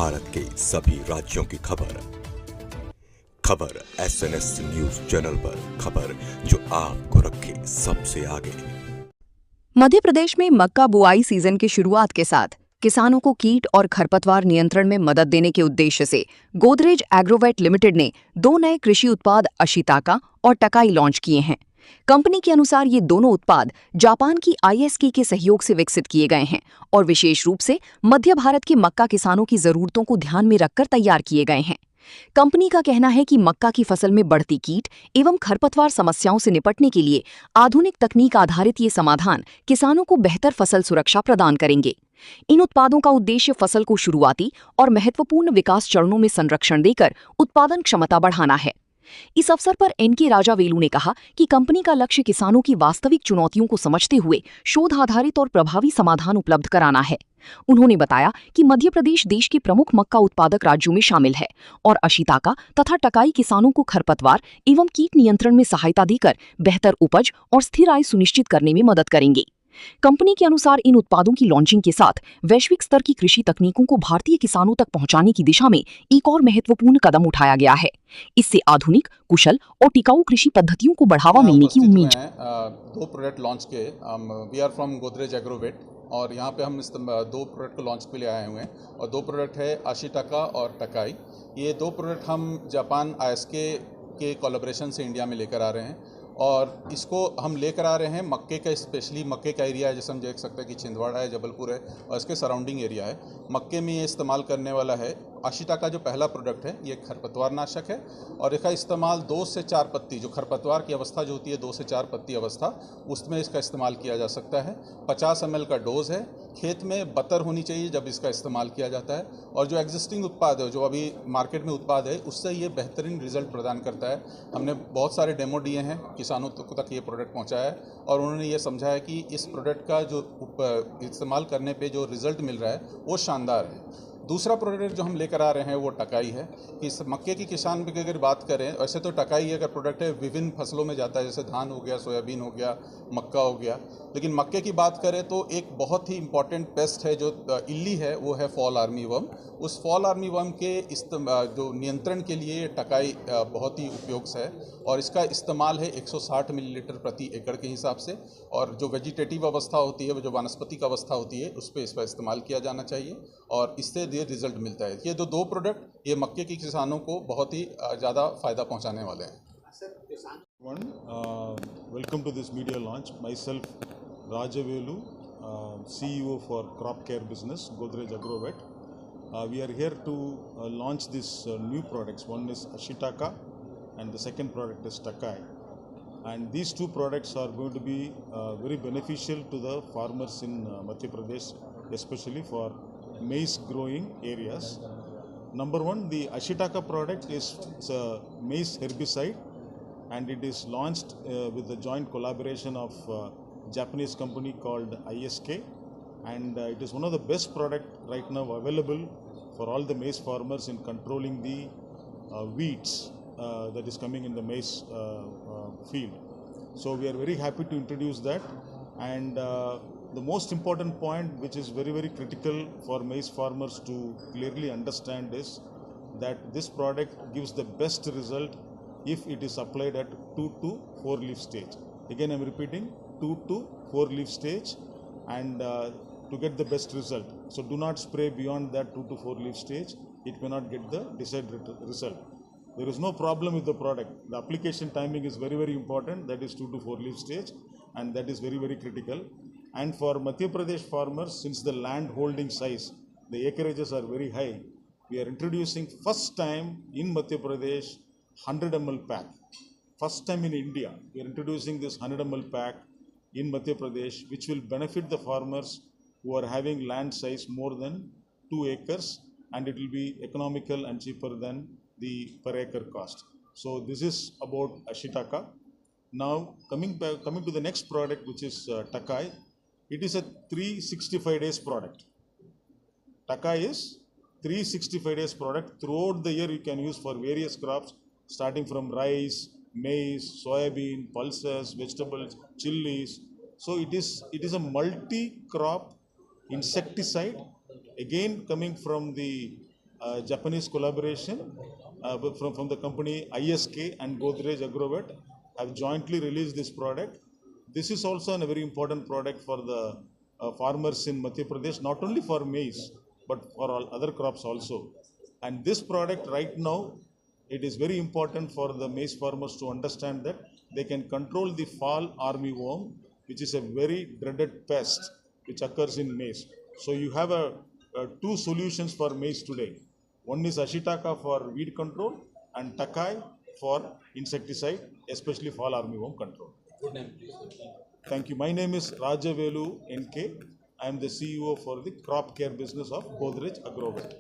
भारत के सभी राज्यों की खबर SNS न्यूज चैनल पर, खबर जो आपको रखे सबसे आगे। मध्य प्रदेश में मक्का बुआई सीजन की शुरुआत के साथ किसानों को कीट और खरपतवार नियंत्रण में मदद देने के उद्देश्य से गोदरेज एग्रोवेट लिमिटेड ने 2 नए कृषि उत्पाद अशिताका और टकाई लॉन्च किए हैं। कंपनी के अनुसार ये दोनों उत्पाद जापान की ISK के सहयोग से विकसित किए गए हैं और विशेष रूप से मध्य भारत के मक्का किसानों की जरूरतों को ध्यान में रखकर तैयार किए गए हैं। कंपनी का कहना है कि मक्का की फसल में बढ़ती कीट एवं खरपतवार समस्याओं से निपटने के लिए आधुनिक तकनीक आधारित ये समाधान किसानों को बेहतर फसल सुरक्षा प्रदान करेंगे। इन उत्पादों का उद्देश्य फसल को शुरुआती और महत्वपूर्ण विकास चरणों में संरक्षण देकर उत्पादन क्षमता बढ़ाना है। इस अवसर पर NK राजा वेलू ने कहा कि कंपनी का लक्ष्य किसानों की वास्तविक चुनौतियों को समझते हुए शोध आधारित और प्रभावी समाधान उपलब्ध कराना है। उन्होंने बताया कि मध्य प्रदेश देश के प्रमुख मक्का उत्पादक राज्यों में शामिल है और अशिताका तथा टकाई किसानों को खरपतवार एवं कीट नियंत्रण में सहायता देकर बेहतर उपज और स्थिर आय सुनिश्चित करने में मदद करेंगे। कंपनी के अनुसार इन उत्पादों की लॉन्चिंग के साथ वैश्विक स्तर की कृषि तकनीकों को भारतीय किसानों तक पहुंचाने की दिशा में एक और महत्वपूर्ण कदम उठाया गया है। इससे आधुनिक, कुशल और टिकाऊ कृषि पद्धतियों को बढ़ावा मिलने की उम्मीद है। 2 प्रोडक्ट लॉन्च किए। We are from Godrej Agrovet और यहाँ पे हम 2 प्रोडक्ट को लॉन्च के लिए आए हुए हैं और 2 प्रोडक्ट है अशिताका और टकाई। ये 2 प्रोडक्ट हम जापान ISK के कोलैबोरेशन से इंडिया में लेकर आ रहे हैं और इसको हम लेकर आ रहे हैं मक्के का, स्पेशली मक्के का एरिया है, जैसे हम देख सकते हैं कि छिंदवाड़ा है, जबलपुर है और इसके सराउंडिंग एरिया है। मक्के में ये इस्तेमाल करने वाला है। अशिताका जो पहला प्रोडक्ट है ये खरपतवार नाशक है और इसका इस्तेमाल 2 से 4 पत्ती, जो खरपतवार की अवस्था जो होती है 2 से 4 पत्ती अवस्था, उसमें इसका इस्तेमाल किया जा सकता है। 50 ml का डोज है। खेत में बतर होनी चाहिए जब इसका इस्तेमाल किया जाता है और जो एग्जिस्टिंग उत्पाद है, जो अभी मार्केट में उत्पाद है, उससे ये बेहतरीन रिजल्ट प्रदान करता है। हमने बहुत सारे डेमो दिए हैं, किसानों तक ये प्रोडक्ट पहुंचाया है और उन्होंने ये समझा है कि इस प्रोडक्ट का जो इस्तेमाल करने पे जो रिजल्ट मिल रहा है वो शानदार है। दूसरा प्रोडक्ट जो हम लेकर आ रहे हैं वो टकाई है। कि इस मक्के की किसान की अगर बात करें, वैसे तो टकाई अगर प्रोडक्ट है विभिन्न फसलों में जाता है, जैसे धान हो गया, सोयाबीन हो गया, मक्का हो गया, लेकिन मक्के की बात करें तो एक बहुत ही इंपॉर्टेंट पेस्ट है जो इल्ली है, वो है फॉल आर्मी वर्म। उस फॉल आर्मी वर्म के जो नियंत्रण के लिए टकाई बहुत ही उपयोग है और इसका इस्तेमाल है 160 मिलीलीटर प्रति एकड़ के हिसाब से और जो वेजिटेटिव अवस्था होती है, जो वनस्पतिक अवस्था होती है, उस पर इसका इस्तेमाल किया जाना चाहिए और इससे रिजल्ट मिलता है। ये 2 प्रोडक्ट ये मक्के के किसानों को बहुत ही ज़्यादा फायदा पहुंचाने वाले हैं। Welcome to this media launch. Myself, Raja Velu, CEO for Crop Care Business, Godrej Agrovet. We are here to launch these new products. One is Ashitaka and the second product is Takai. And these 2 products are going to be very beneficial to the farmers in Madhya Pradesh, especially for maize growing areas. Number 1, the Ashitaka product is a maize herbicide and it is launched with the joint collaboration of Japanese company called ISK, and it is one of the best product right now available for all the maize farmers in controlling the weeds that is coming in the maize field. So we are very happy to introduce that, and the most important point, which is very, very critical for maize farmers to clearly understand, is that this product gives the best result if it is applied at 2 to 4 leaf stage. Again, I am repeating, 2 to 4 leaf stage, and to get the best result. So do not spray beyond that 2 to 4 leaf stage. It may not get the desired result. There is no problem with the product. The application timing is very, very important. That is 2 to 4 leaf stage, and that is very, very critical. And for Madhya Pradesh farmers, since the land holding size, the acreages are very high, we are introducing first time in Madhya Pradesh 100 ml pack. First time in India, we are introducing this 100 ml pack in Madhya Pradesh, which will benefit the farmers who are having land size more than 2 acres, and it will be economical and cheaper than the per acre cost. So this is about Ashitaka. Now coming to the next product, which is Takai. It is a 365 days product. Takai is 365 days product. Throughout the year you can use for various crops, starting from rice, maize, soybean, pulses, vegetables, chilies. So it is a multi-crop insecticide, again coming from the Japanese collaboration from the company ISK and Godrej Agrovet have jointly released this product. This is also a very important product for the farmers in Madhya Pradesh, not only for maize, but for all other crops also. And this product right now, it is very important for the maize farmers to understand that they can control the fall armyworm, which is a very dreaded pest which occurs in maize. So you have two solutions for maize today. One is Ashitaka for weed control and Takai for insecticide, especially fall armyworm control. Good name, please. Thank you. My name is Rajavelu NK. I am the CEO for the crop care business of Godrej Agrovet.